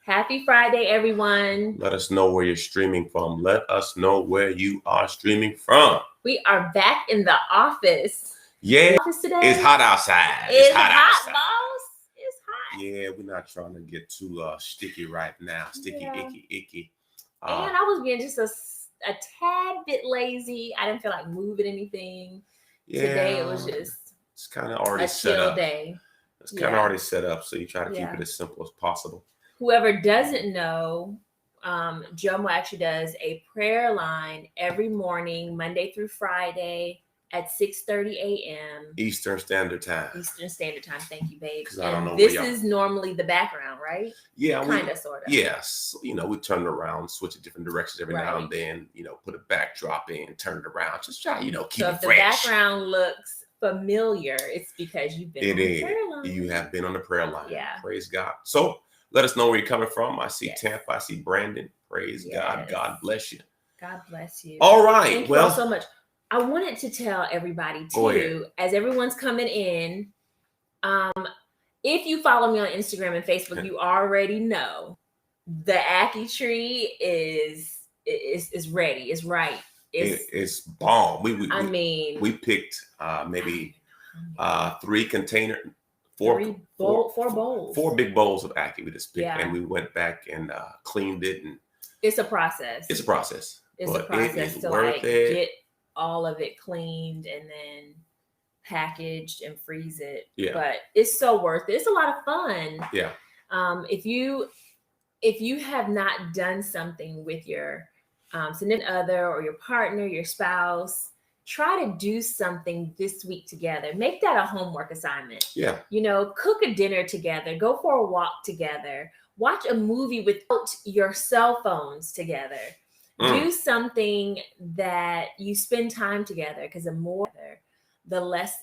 Happy Friday, everyone. Let us know where you're streaming from. Let us know where you are streaming from. We are back in the office. Yeah, Office today. it's hot outside. It's hot, boss. It's hot. Yeah, we're not trying to get too sticky right now. Sticky, Yeah. icky. And I was being just a tad bit lazy. I didn't feel like moving anything. Yeah, Today it was just it's kind of already a set chill up. day. It's kind of already set up, so you try to keep Yeah. it as simple as possible. Whoever doesn't know, Jomo actually does a prayer line every morning, Monday through Friday at 6:30 a.m. Eastern Standard Time. Eastern Standard Time. Thank you, babe. Because I don't know this where y'all- is normally the background, right? Yeah, Kind of, sort of. Yes, we turn it around, switch it different directions every now Right. and then. Put a backdrop in, turn it around, just try, keep So it if the fresh. background looks familiar, it's because you've been on the prayer line. You have been on the prayer line. Yeah. Praise God. So let us know where you're coming from. I see Yes. Tampa. I see Brandon. Praise God. Yes. God bless you. God bless you. All right. Thank you all so much. I wanted to tell everybody too, as everyone's coming in, if you follow me on Instagram and Facebook, you already know the Ackee tree is ready. It's right. It's bomb. We picked maybe 3 containers. Four bowls. 4 big bowls of Ackee we just picked, and we went back and cleaned it. And it's a process. It's a process to get all of it cleaned and then packaged and freeze it. Yeah. But it's so worth it. It's a lot of fun. Yeah. If you have not done something with your significant other or your partner, your spouse, try to do something this week together. Make that a homework assignment. Yeah. Cook a dinner together. Go for a walk together. Watch a movie without your cell phones together. Do something that you spend time together, because the less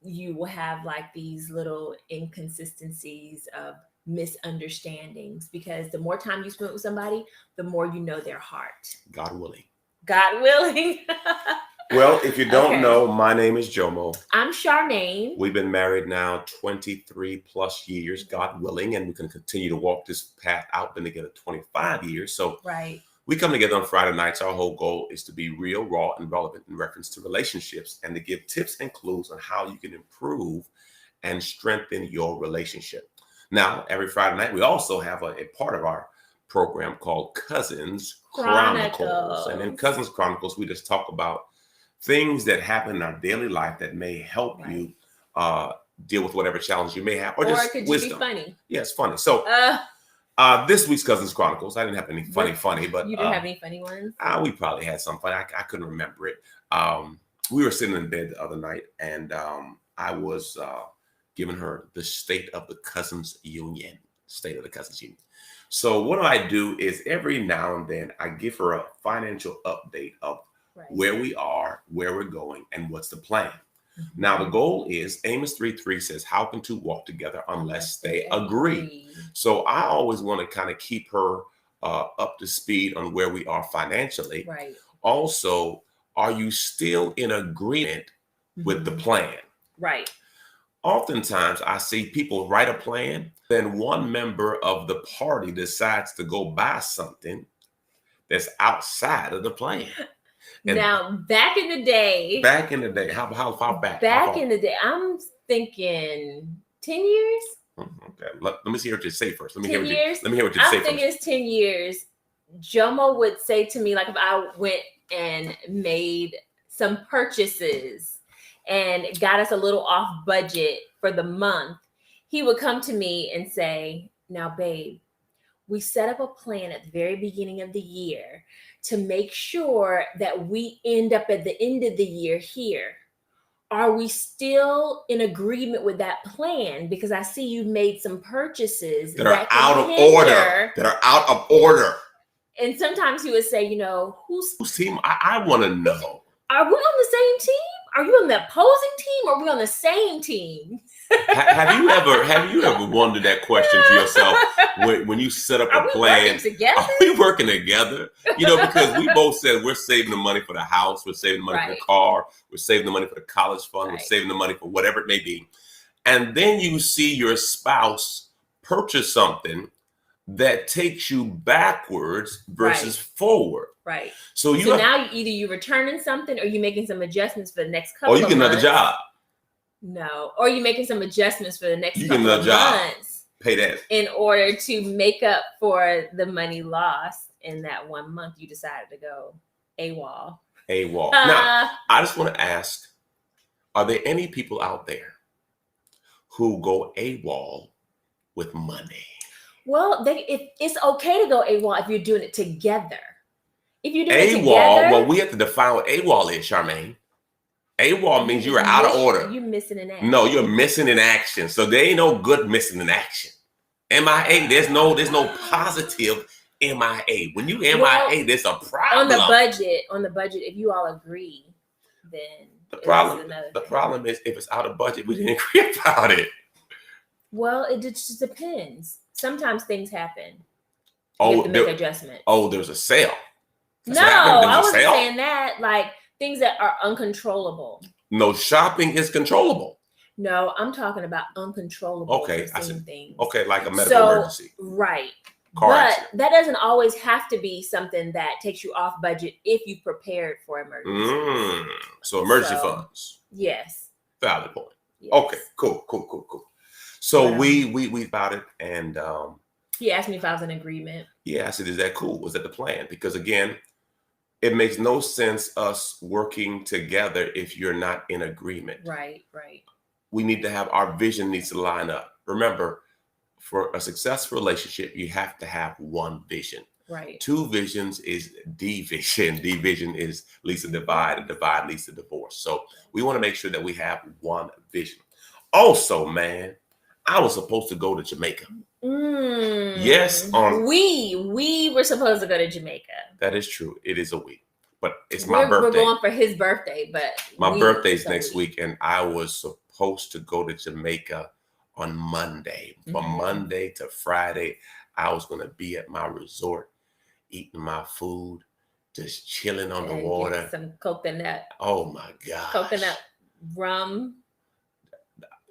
you will have like these little inconsistencies of misunderstandings, because the more time you spend with somebody, the more you know their heart. God willing. God willing. Well, if you don't know, my name is Jomo. I'm Charmaine. We've been married now 23 plus years, God willing, and we can continue to walk this path out. Been together 25 years. So right. We come together on Friday nights. Our whole goal is to be real, raw, and relevant in reference to relationships, and to give tips and clues on how you can improve and strengthen your relationship. Now, every Friday night, we also have a part of our program called Cousins Chronicles. And in Cousins Chronicles, we just talk about things that happen in our daily life that may help you deal with whatever challenge you may have, or just could wisdom. Be funny? Yeah, it's funny. So this week's Cousins Chronicles, I didn't have any funny, but you didn't have any funny ones. We probably had some funny. I couldn't remember it. We were sitting in bed the other night, and I was giving her the state of the Cousins Union. So what I do is every now and then I give her a financial update of where we are, where we're going, and what's the plan. Mm-hmm. Now, the goal is Amos 3:3 says, how can two walk together unless they agree? So I always want to kind of keep her up to speed on where we are financially. Right. Also, are you still in agreement with the plan? Right. Oftentimes, I see people write a plan, then one member of the party decides to go buy something that's outside of the plan. And now, back in the day, how far back? Back in the day, I'm thinking 10 years. Okay, let me see what you say first. Let me 10 years. Let me hear what you say first. I think it's 10 years. Jomo would say to me, like, if I went and made some purchases and got us a little off budget for the month, he would come to me and say, now, babe, we set up a plan at the very beginning of the year to make sure that we end up at the end of the year here. Are we still in agreement with that plan? Because I see you made some purchases that are out of order. And sometimes he would say, whose team? I want to know. Are we on the same team? Are you on the opposing team, or are we on the same team? Have you ever wondered that question to yourself when you set up a plan? Are we working together? Because we both said we're saving the money for the house, we're saving the money for the car, we're saving the money for the college fund, we're saving the money for whatever it may be. And then you see your spouse purchase something that takes you backwards versus Right. forward. Right. So now either you're returning something or you're making some adjustments for the next couple or you of get months. another job. No. Or you're making some adjustments for the next You get couple another of job. months Pay that. in order to make up for the money lost in that 1 month you decided to go AWOL. AWOL. Now, I just want to ask, are there any people out there who go AWOL with money? Well, it's okay to go AWOL if you're doing it together. If you're doing AWOL, it together, well, we have to define what AWOL is, Charmaine. AWOL means you are out of order. You're missing in action. No, you're missing in action. So there ain't no good missing in action. MIA, there's no positive MIA. When you MIA, there's a problem. On the budget, if you all agree, then the problem is if it's out of budget, we didn't agree about it. Well, it just depends. Sometimes things happen. You have to make adjustments. Oh, there's a sale. I wasn't saying that. Like things that are uncontrollable. No, shopping is controllable. No, I'm talking about uncontrollable. Okay, I see. Things. Okay, like a medical emergency. Right. Car accident. That doesn't always have to be something that takes you off budget if you prepared for emergencies. So emergency funds. Yes. Valid point. Yes. Okay, cool. So we about it, and he asked me if I was in agreement. Yeah, I said, is that cool? Was that the plan? Because again, it makes no sense us working together if you're not in agreement. Right. We need to have our vision needs to line up. Remember, for a successful relationship, you have to have one vision. Right. Two visions is division. Division is leads to divide, and divide leads to divorce. So we want to make sure that we have one vision. Also, man, I was supposed to go to Jamaica. Yes, we were supposed to go to Jamaica. That is true. It is a week, but it's my birthday. We're going for his birthday, but my birthday's next week, and I was supposed to go to Jamaica on Monday. From Monday to Friday, I was going to be at my resort, eating my food, just chilling on the water. Some coconut. Oh my God. Coconut rum.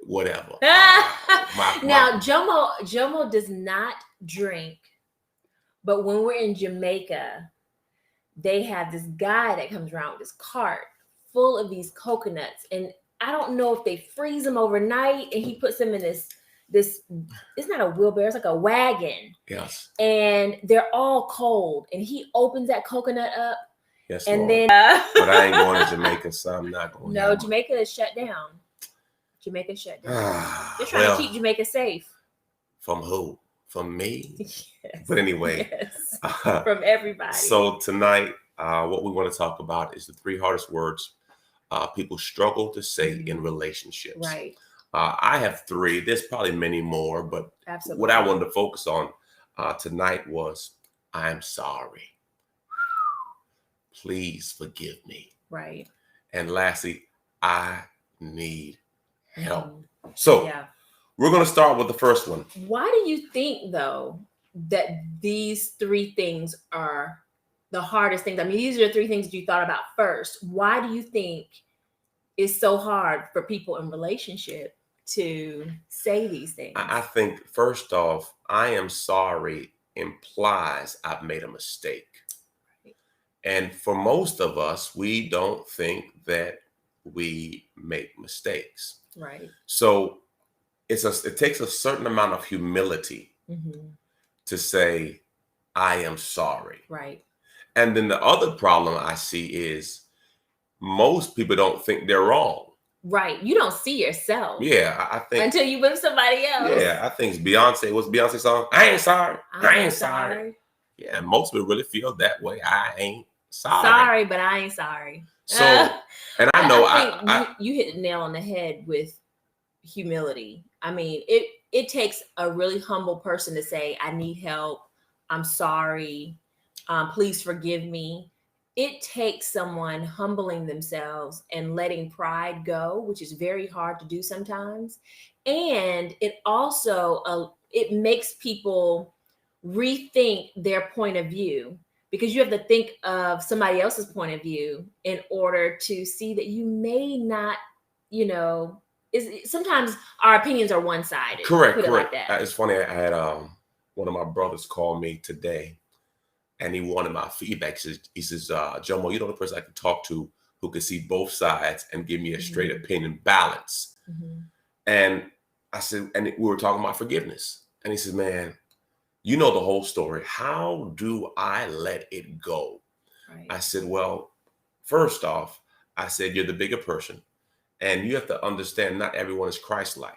Whatever. Now, Jomo does not drink, but when we're in Jamaica, they have this guy that comes around with this cart full of these coconuts, and I don't know if they freeze them overnight, and he puts them in this. It's not a wheelbarrow; it's like a wagon. Yes. And they're all cold, and he opens that coconut up. Yes, and Lord. then. But I ain't going to Jamaica, so I'm not going. No, Jamaica is shut down. Jamaica shut down. They're trying to keep Jamaica safe. From who? From me? Yes. But anyway. Yes. From everybody. So tonight, what we want to talk about is the 3 hardest words people struggle to say in relationships. Right. I have 3. There's probably many more, but absolutely, what I wanted to focus on tonight was, I'm sorry. Please forgive me. Right. And lastly, I need help. So we're going to start with the first one. Why do you think, though, that these 3 things are the hardest things? I mean, these are the 3 things you thought about first. Why do you think it's so hard for people in relationship to say these things? I think, first off, I am sorry implies I've made a mistake. Right. And for most of us, we don't think that we make mistakes. Right. So it takes a certain amount of humility to say, I am sorry. Right. And then the other problem I see is most people don't think they're wrong. Right. You don't see yourself. Yeah, I think. Until you with somebody else. Yeah, I think it's Beyonce. What's Beyonce's song? I ain't sorry. I ain't sorry. Yeah, and most people really feel that way. I ain't sorry. Sorry, but I ain't sorry. So, and I know I think you hit the nail on the head with humility. I mean, it takes a really humble person to say, I need help. I'm sorry. Please forgive me. It takes someone humbling themselves and letting pride go, which is very hard to do sometimes. And it also, it makes people rethink their point of view, because you have to think of somebody else's point of view in order to see that you may not, sometimes our opinions are one-sided. Correct. Like that. It's funny. I had one of my brothers called me today, and he wanted my feedback. He says, Jomo, you're the person I can talk to who can see both sides and give me a straight opinion balance. And I said, and we were talking about forgiveness. And he said, man, you know the whole story. How do I let it go? Right. I said, well, first off, I said, you're the bigger person. And you have to understand not everyone is Christ-like.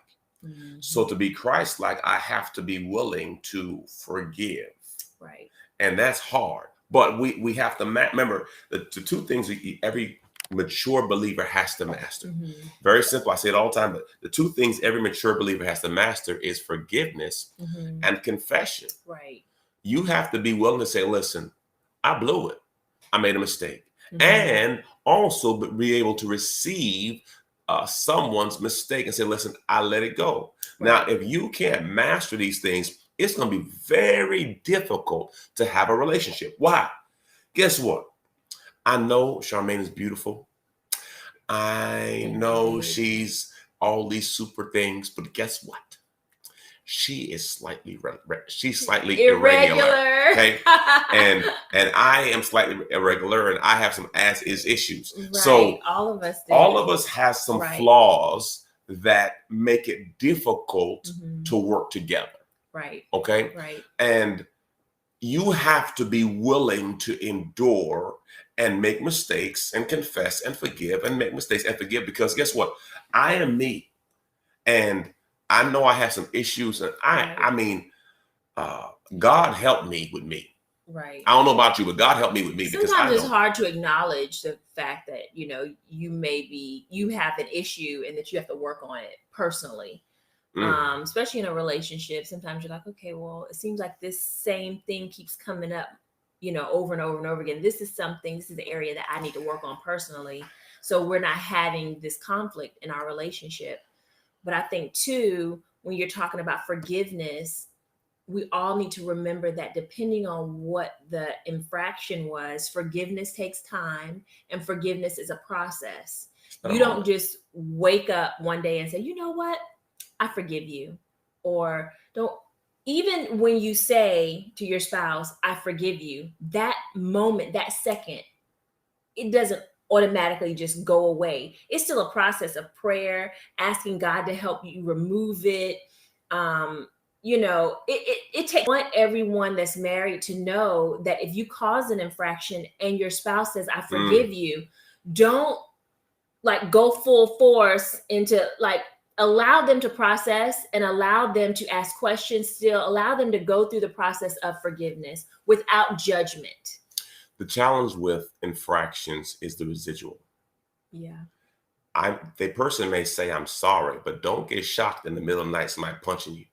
So to be Christ-like, I have to be willing to forgive. Right. And that's hard. But we have to remember the two things every mature believer has to master. Very simple. I say it all the time, but the two things every mature believer has to master is forgiveness and confession. Right. You have to be willing to say, listen, I blew it. I made a mistake. And also be able to receive someone's mistake and say, listen, I let it go. Right. Now, if you can't master these things, it's going to be very difficult to have a relationship. Why? Guess what? I know Charmaine is beautiful. I know she's all these super things, but guess what? She is slightly irregular. Okay, and I am slightly irregular, and I have some as-is issues. Right. So all of us have some flaws that make it difficult to work together. Right. Okay. Right. And you have to be willing to endure and make mistakes and confess and forgive and make mistakes and forgive, because guess what? I am me, and I know I have some issues, and I mean, God helped me with me. Right. I don't know about you, but God helped me with me. Sometimes it's hard to acknowledge the fact that, you have an issue and that you have to work on it personally. Especially in a relationship. Sometimes you're like, okay, well, it seems like this same thing keeps coming up, over and over and over again. This is the area that I need to work on personally. So we're not having this conflict in our relationship. But I think too, when you're talking about forgiveness, we all need to remember that depending on what the infraction was, forgiveness takes time, and forgiveness is a process. You don't just wake up one day and say, you know what? I forgive you. Or don't, even when you say to your spouse, I forgive you, that moment, that second, it doesn't automatically just go away. It's still a process of prayer, asking God to help you remove it. It takes everyone that's married to know that if you cause an infraction and your spouse says, I forgive you, don't go full force into allow them to process and allow them to ask questions, still allow them to go through the process of forgiveness without judgment. The challenge with infractions is the residual. Yeah. The person may say, I'm sorry, but don't get shocked in the middle of the night, somebody punching you.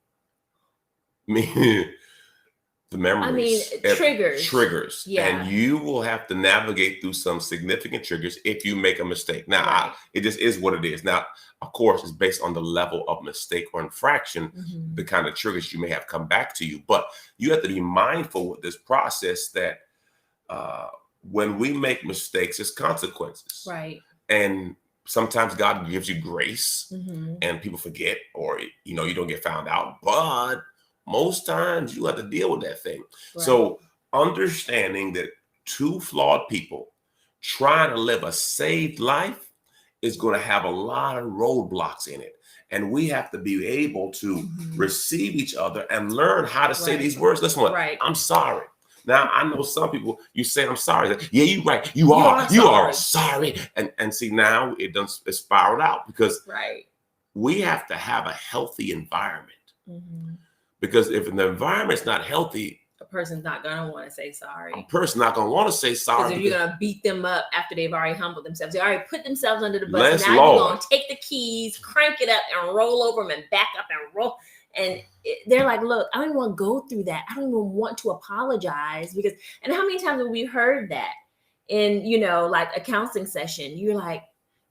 The memories. Triggers. Yeah. And you will have to navigate through some significant triggers if you make a mistake. Now, it just is what it is. Now, of course, it's based on the level of mistake or infraction, the kind of triggers you may have come back to you. But you have to be mindful with this process that when we make mistakes, there's consequences. Right. And sometimes God gives you grace and people forget, or, you don't get found out. But most times you have to deal with that thing. Right. So understanding that two flawed people trying to live a saved life is going to have a lot of roadblocks in it. And we have to be able to receive each other and learn how to say these words. Listen, I'm sorry. Now, I know some people, you say, I'm sorry. Yeah, you're right. You are sorry. And see, now it's spiraled out because we have to have a healthy environment. Because if the environment's not healthy, a person's not going to want to say sorry. A person's not going to want to say sorry. Because if you're going to beat them up after they've already humbled themselves, they already put themselves under the bus. Now you're going to take the keys, crank it up, and roll over them and back up and roll. And they're like, look, I don't even want to go through that. I don't even want to apologize and how many times have we heard that in, a counseling session? You're like,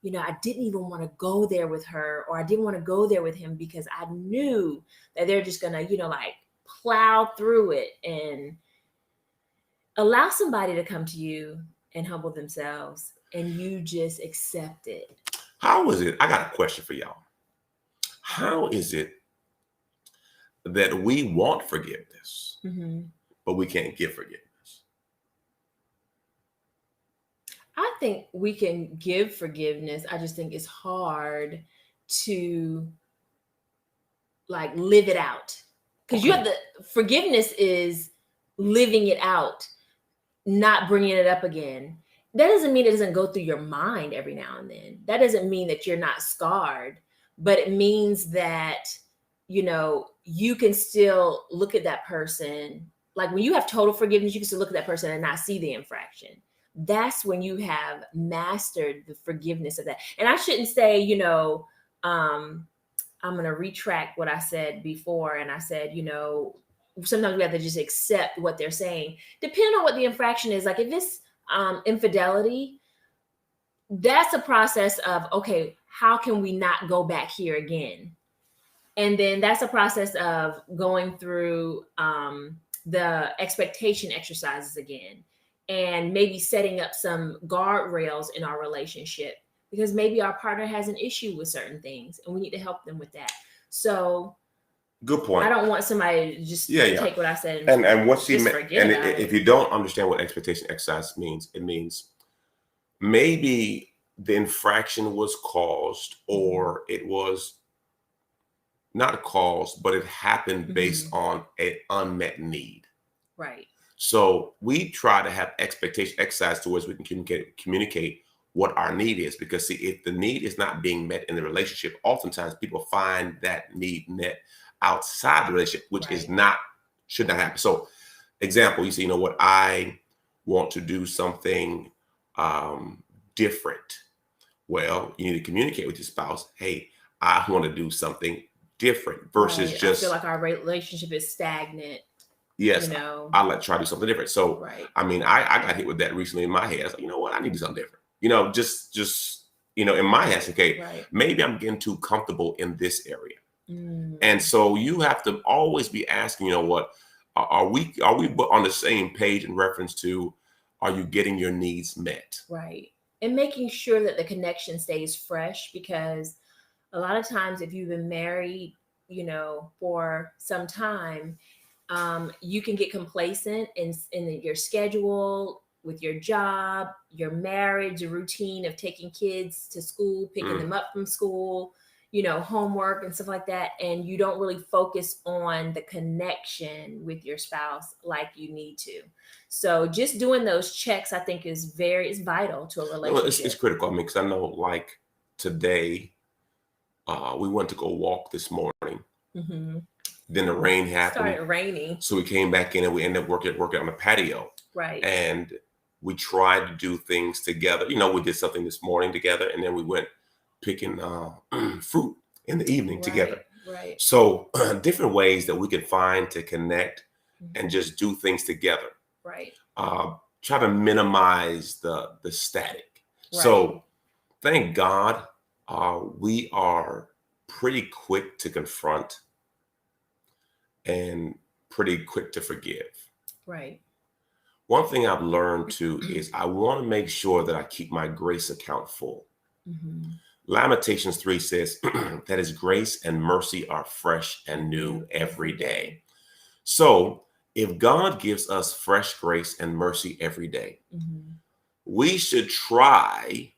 I didn't even want to go there with her, or I didn't want to go there with him because I knew that they're just going to, plow through it, and allow somebody to come to you and humble themselves and you just accept it. How is it? I got a question for y'all. How is it that we want forgiveness, Mm-hmm. but we can't give forgiveness. I think we can give forgiveness. I just think it's hard to like live it out, because you Okay. have the forgiveness is living it out, not bringing it up again. That doesn't mean it doesn't go through your mind every now and then. That doesn't mean that you're not scarred, but it means that, you can still look at that person. Like when you have total forgiveness, you can still look at that person and not see the infraction. That's when you have mastered the forgiveness of that. And I shouldn't say, I'm going to retract what I said before. And I said, sometimes we have to just accept what they're saying, depending on what the infraction is. Like if it's infidelity, that's a process of, okay, how can we not go back here again? And then that's a process of going through the expectation exercises again, and maybe setting up some guardrails in our relationship, because maybe our partner has an issue with certain things and we need to help them with that. So Good point. I don't want somebody to just take what I said and what she just meant. forget And about it. if you don't understand what expectation exercise means, it means maybe the infraction was caused, or it was not caused, but it happened based on an unmet need. Right. So we try to have expectation exercise towards we can communicate what our need is. Because see, if the need is not being met in the relationship, oftentimes people find that need met outside the relationship, which is not, should not happen. So example, you say, what, I want to do something different. Well, you need to communicate with your spouse. Hey, I want to do something different versus just. I feel like our relationship is stagnant. Yes, I'll try to do something different. So, I mean, I got hit with that recently in my head. I was like, you know what? I need to do something different. Just in my head, okay, maybe I'm getting too comfortable in this area. And so you have to always be asking, what, are we on the same page in reference to, are you getting your needs met? Right. And making sure that the connection stays fresh, because a lot of times if you've been married, for some time, you can get complacent in your schedule, with your job, your marriage, your routine of taking kids to school, picking them up from school, homework and stuff like that. And you don't really focus on the connection with your spouse like you need to. So just doing those checks, I think is vital to a relationship. It's critical. I mean, because I know like today, we went to go walk this morning. Then the rain happened. Started raining. So we came back in and we ended up working on the patio. Right. And we tried to do things together. We did something this morning together, and then we went picking fruit in the evening together. Right. So different ways that we can find to connect and just do things together. Right. Try to minimize the static. Right. So thank God we are pretty quick to confront and pretty quick to forgive. Right. One thing I've learned too is I want to make sure that I keep my grace account full. Lamentations 3 says that his grace and mercy are fresh and new every day. So if God gives us fresh grace and mercy every day, we should try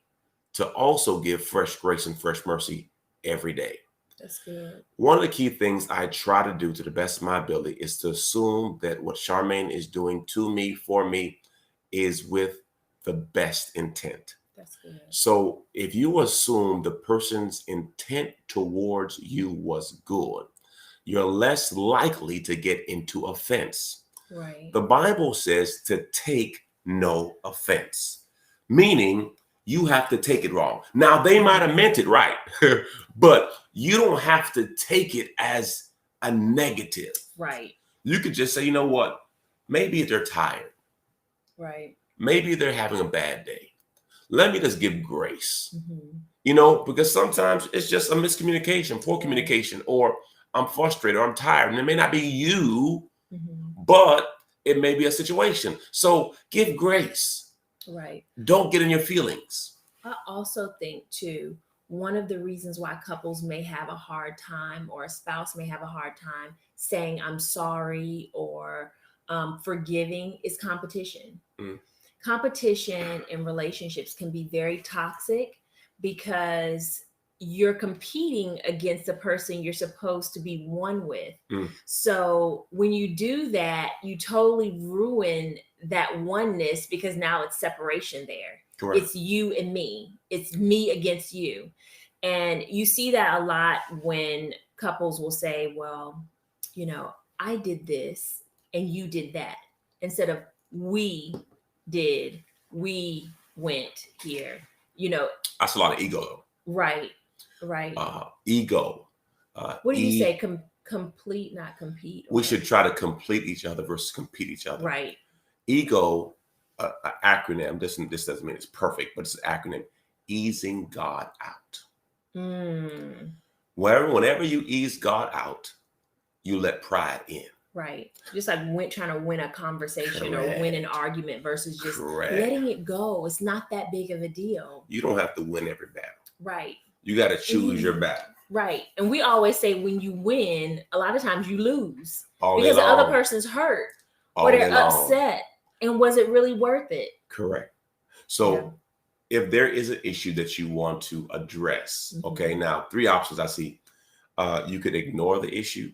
to also give fresh grace and fresh mercy every day. That's good. One of the key things I try to do to the best of my ability is to assume that what Charmaine is doing to me, for me, is with the best intent. That's good. So if you assume the person's intent towards you was good, you're less likely to get into offense. Right. The Bible says to take no offense, meaning you have to take it wrong. Now, they might have meant it right, but you don't have to take it as a negative. Right. You could just say, you know what? Maybe they're tired. Right. Maybe they're having a bad day. Let me just give grace. Because sometimes it's just a miscommunication, poor communication, or I'm frustrated, or I'm tired. And it may not be you, but it may be a situation. So give grace. Right. Don't get in your feelings. I also think too, one of the reasons why couples may have a hard time, or a spouse may have a hard time saying I'm sorry or forgiving is competition. Mm. Competition in relationships can be very toxic because you're competing against the person you're supposed to be one with. Mm. So when you do that, you totally ruin that oneness because now it's separation there. Correct. It's you and me. It's me against you. And you see that a lot when couples will say, well, you know, I did this and you did that, instead of we did, we went here, you know. That's a lot of ego, though. Right. Ego. What do you say? Complete, not compete. We should try to complete each other versus compete each other. Right. Ego, an acronym. This doesn't mean it's perfect, but it's an acronym. Easing God out. Whenever you ease God out, you let pride in. Right. Just like trying to win a conversation Correct. or win an argument versus just Correct. letting it go. It's not that big of a deal. You don't have to win every battle. Right. You got to choose your battle. Right. And we always say when you win, a lot of times you lose All because day the other long. person's hurt All or day they're long. upset. And was it really worth it? Correct. So if there is an issue that you want to address, okay, now 3 options I see. You could ignore the issue,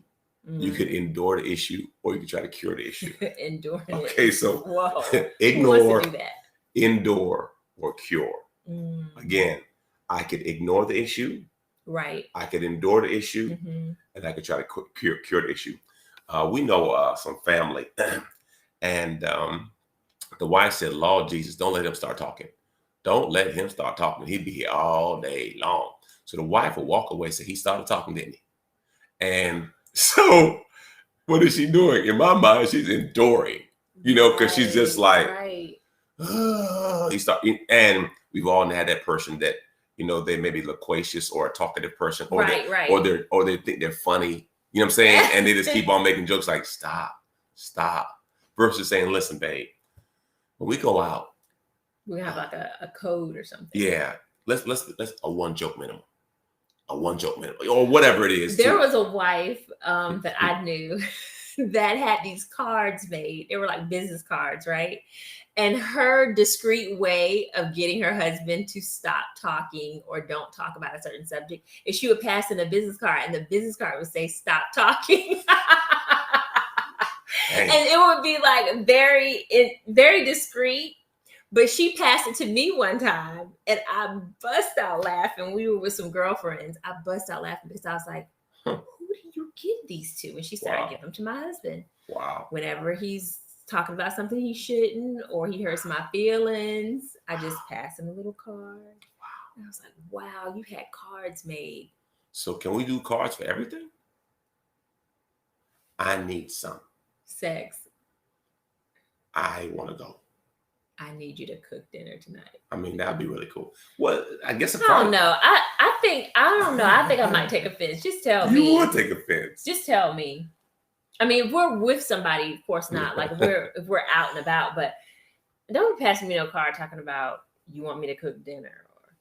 you could endure the issue, or you could try to cure the issue. Endure it. Okay, so Whoa. ignore, Who wants to do that? endure, or cure. Again, I could ignore the issue. Right. I could endure the issue, and I could try to cure the issue. We know some family, and the wife said, Lord Jesus, don't let him start talking. Don't let him start talking. He'd be here all day long. So the wife would walk away and say, he started talking, didn't he? And so what is she doing? In my mind, she's enduring, because she's just like, and we've all had that person that, they may be loquacious or a talkative person, or they think they're funny, you know what I'm saying? And they just keep on making jokes like, stop, versus saying, listen, babe, when we go out, we have like a code or something. Yeah. Let's a one joke minimum. Or whatever it is. There was a wife that I knew that had these cards made. They were like business cards, right? And her discreet way of getting her husband to stop talking or don't talk about a certain subject is she would pass in a business card, and the business card would say, stop talking. And it would be like very discreet. But she passed it to me one time, and I bust out laughing. We were with some girlfriends. I bust out laughing because I was like, who do you give these to? And she started giving them to my husband. Wow. Whenever he's talking about something he shouldn't, or he hurts my feelings, I just pass him a little card. Wow. And I was like, wow, you had cards made. So can we do cards for everything? I need some. Sex. I want to go. I need you to cook dinner tonight. I mean, that'd be really cool. Well, I guess I don't know. I don't know. I think I might take offense. Just tell me. You would take offense. Just tell me. I mean, if we're with somebody, of course not. Like if we're out and about, but don't be passing me no card talking about you want me to cook dinner or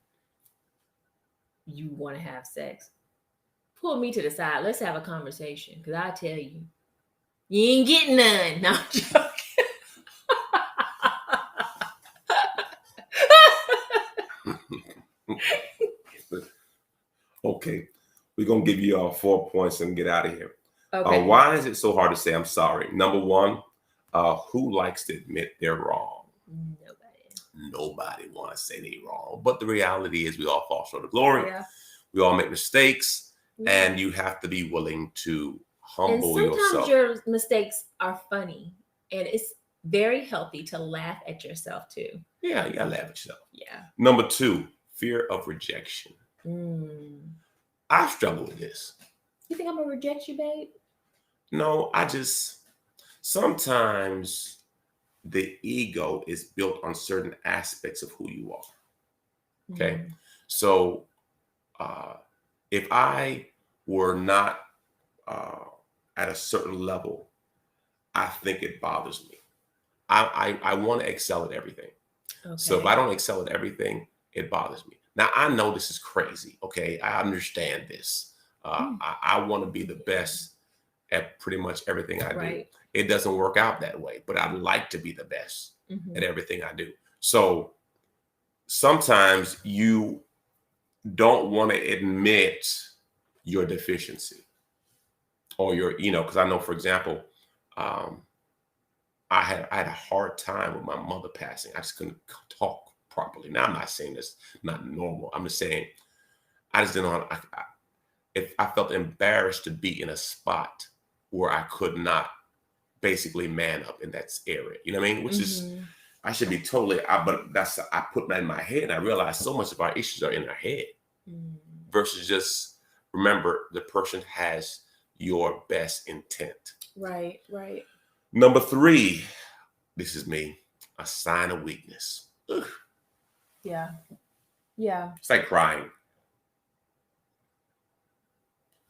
you want to have sex. Pull me to the side. Let's have a conversation, because I tell you, you ain't getting none. No, I'm joking. Okay, we're gonna give you all 4 points and get out of here. Okay. Why is it so hard to say I'm sorry? Number one, who likes to admit they're wrong? Nobody want to say they're wrong. But the reality is we all fall short of glory. Yeah. We all make mistakes, and you have to be willing to humble yourself. And sometimes your mistakes are funny, and it's very healthy to laugh at yourself too. Yeah, you gotta laugh at yourself. Yeah. Number two, fear of rejection. I struggle with this. You think I'm gonna reject you, babe? No, sometimes the ego is built on certain aspects of who you are. Okay. So if I were not at a certain level, I think it bothers me. I want to excel at everything. Okay. So if I don't excel at everything, it bothers me. Now, I know this is crazy. Okay. I understand this. I want to be the best at pretty much everything I do. Right. It doesn't work out that way, but I'd like to be the best Mhm. at everything I do. So sometimes you don't want to admit your deficiency or your, because I know, for example, I had a hard time with my mother passing. I just couldn't talk properly. Now I'm not saying that's not normal. I'm just saying I just didn't know. If I felt embarrassed to be in a spot where I could not basically man up in that area. You know what I mean? Which is, I should be totally. But I put that in my head, and I realized so much of our issues are in our head versus just remember the person has your best intent. Right. Right. Number 3, this is me, a sign of weakness. Ugh. Yeah. Yeah. It's like crying.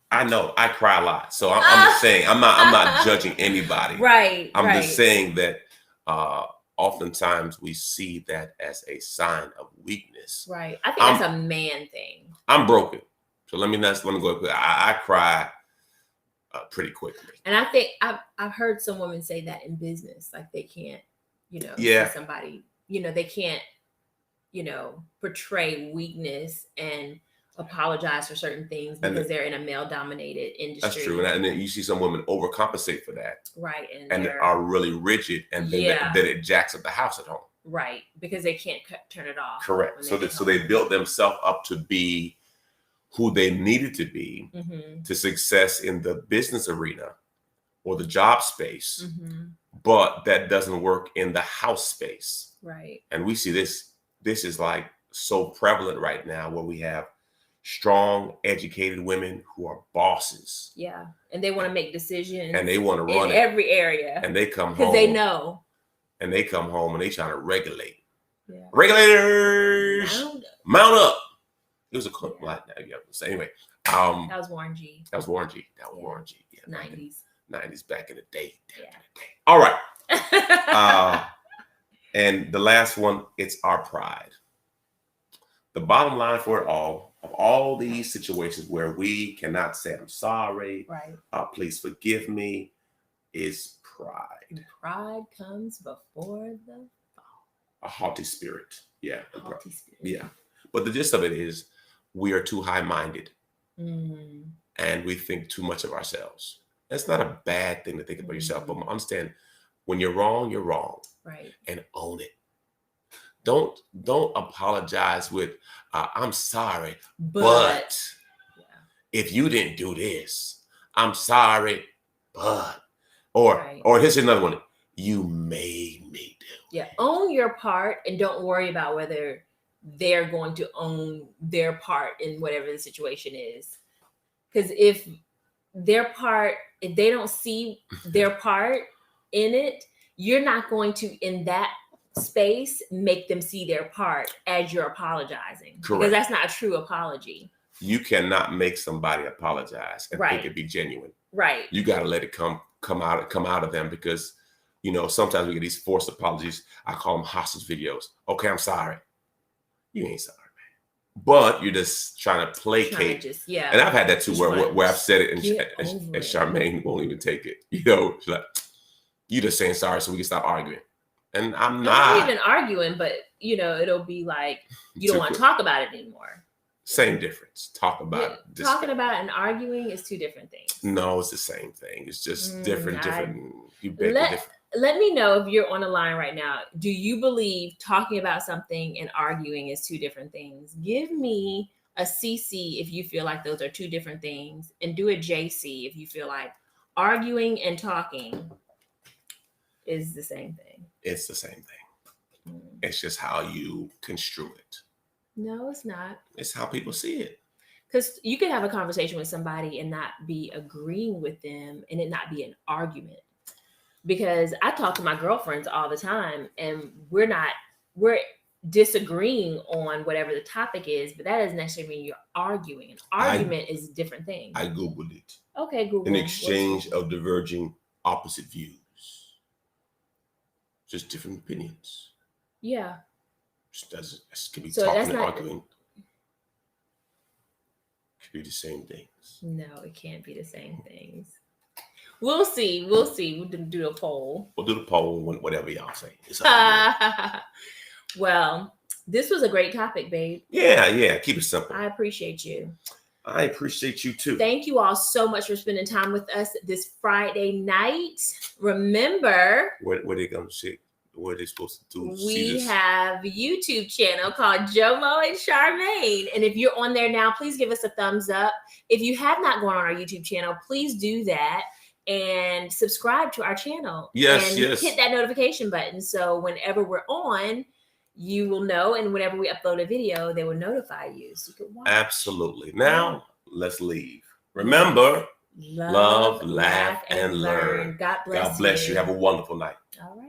I know I cry a lot, so I'm just saying I'm not judging anybody. Right. I'm right. just saying that oftentimes we see that as a sign of weakness. Right. I think that's a man thing. I'm broken, so let me go. I cry pretty quickly, and I think I've heard some women say that in business, like they can't, see somebody, they can't, portray weakness and apologize for certain things because they're in a male-dominated industry. That's true, and then you see some women overcompensate for that, right? And they are really rigid, and then it jacks up the house at home, right? Because they can't turn it off. Correct. So they built themselves up to be who they needed to be to success in the business arena or the job space, but that doesn't work in the house space, right? And we see this is like so prevalent right now, where we have strong, educated women who are bosses. Yeah. And they want to make decisions. And they want to run in every area. And they come home. Because they know. And they come home and they trying to regulate. Yeah. Regulators, mount up. It was a clip like that. Yeah. So anyway. That was Warren G. That was Warren G. Yeah, 90s. 90s back in the day. Yeah. All right. And the last one, it's our pride. The bottom line for it all, of all these situations where we cannot say, I'm sorry, right? Please forgive me, is pride. And pride comes before the fall. A haughty spirit. Yeah. Haughty spirit. Yeah. But the gist of it is we are too high-minded and we think too much of ourselves. That's not a bad thing to think about yourself, but understand when you're wrong, you're wrong. Right. And own it. Don't apologize with I'm sorry, but if you didn't do this, I'm sorry, but or here's another one. You made me do. Yeah, own your part and don't worry about whether they're going to own their part in whatever the situation is. Because if they don't see their part in it, you're not going to, in that space, make them see their part as you're apologizing. Correct. Because that's not a true apology. You cannot make somebody apologize and think it be genuine. Right. You got to let it come out of them, because sometimes we get these forced apologies. I call them hostage videos. Okay, I'm sorry. You ain't sorry, man. But you're just trying to placate. And I've had that too, where I've said it and Charmaine won't even take it. She's like, you just saying sorry so we can stop arguing. And I'm not even arguing, but it'll be like you don't want to talk about it anymore. Same difference. Talk about it. Talking about it and arguing is two different things. No, it's the same thing. It's just different. Let me know if you're on the line right now. Do you believe talking about something and arguing is two different things? Give me a CC if you feel like those are two different things, and do a JC if you feel like arguing and talking is the same thing. It's the same thing. It's just how you construe it. No, it's not. It's how people see it. Because you can have a conversation with somebody and not be agreeing with them and it not be an argument. Because I talk to my girlfriends all the time and we're disagreeing on whatever the topic is, but that doesn't necessarily mean you're arguing. An argument is a different thing. I Googled it. Okay, Google. An exchange of diverging opposite views. Just different opinions. Yeah. It could be talking and arguing. Could be the same things. No, it can't be the same things. We'll see. We'll see. We'll do a poll. We'll do the poll, whatever y'all say. It's up to you. Well, this was a great topic, babe. Yeah. Keep it simple. I appreciate you. I appreciate you too. Thank you all so much for spending time with us this Friday night. Remember, what they gonna see? What are they supposed to do? We have a YouTube channel called Jomo and Charmaine. And if you're on there now, please give us a thumbs up. If you have not gone on our YouTube channel, please do that and subscribe to our channel. Yes. Hit that notification button. So whenever we're on, you will know. And whenever we upload a video, they will notify you. So you can watch. Absolutely. Now, let's leave. Remember, love, laugh, and learn. God bless you. God bless you. Have a wonderful night. All right.